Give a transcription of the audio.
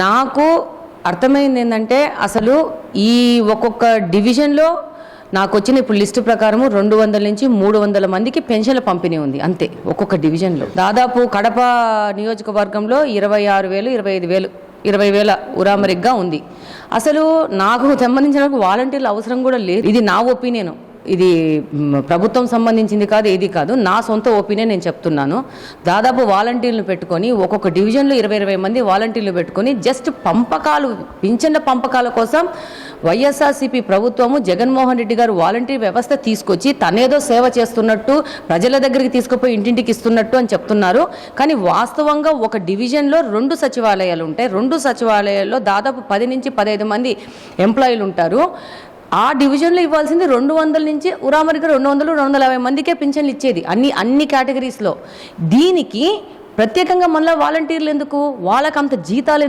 నాకు అర్థమైంది ఏంటంటే అసలు ఈ ఒక్కొక్క డివిజన్లో నాకు వచ్చిన ఇప్పుడు లిస్టు ప్రకారము 200 నుంచి 300 మందికి పెన్షన్ల పంపిణీ ఉంది అంతే ఒక్కొక్క డివిజన్లో. దాదాపు కడప నియోజకవర్గంలో 26,000 25,000 ఉరామరిగ్గా ఉంది. అసలు నాకు సంబంధించిన వాలంటీర్ల అవసరం కూడా లేదు. ఇది నా ఒపీనియన్, ఇది ప్రభుత్వం సంబంధించింది కాదు, ఏది కాదు, నా సొంత ఒపీనియన్ నేను చెప్తున్నాను. దాదాపు వాలంటీర్లు పెట్టుకొని ఒక్కొక్క డివిజన్లో 20 మంది వాలంటీర్లు పెట్టుకొని జస్ట్ పింఛన్ల పంపకాల కోసం వైఎస్ఆర్సీపీ ప్రభుత్వము జగన్మోహన్ రెడ్డి గారు వాలంటీర్ వ్యవస్థ తీసుకొచ్చి తనేదో సేవ చేస్తున్నట్టు ప్రజల దగ్గరికి తీసుకుపోయి ఇంటింటికి ఇస్తున్నట్టు అని చెప్తున్నారు. కానీ వాస్తవంగా ఒక డివిజన్లో 2 సచివాలయాలు ఉంటాయి. 2 సచివాలయాల్లో దాదాపు 10 నుంచి 15 మంది ఎంప్లాయీలు ఉంటారు. ఆ డివిజన్లో ఇవ్వాల్సింది 200 నుంచి ఉరామరిగా 200-250 మందికే పింఛన్లు ఇచ్చేది అన్ని కేటగిరీస్లో. దీనికి ప్రత్యేకంగా మళ్ళీ వాలంటీర్లు ఎందుకు, వాళ్ళకంత జీతాలు ఎందుకు?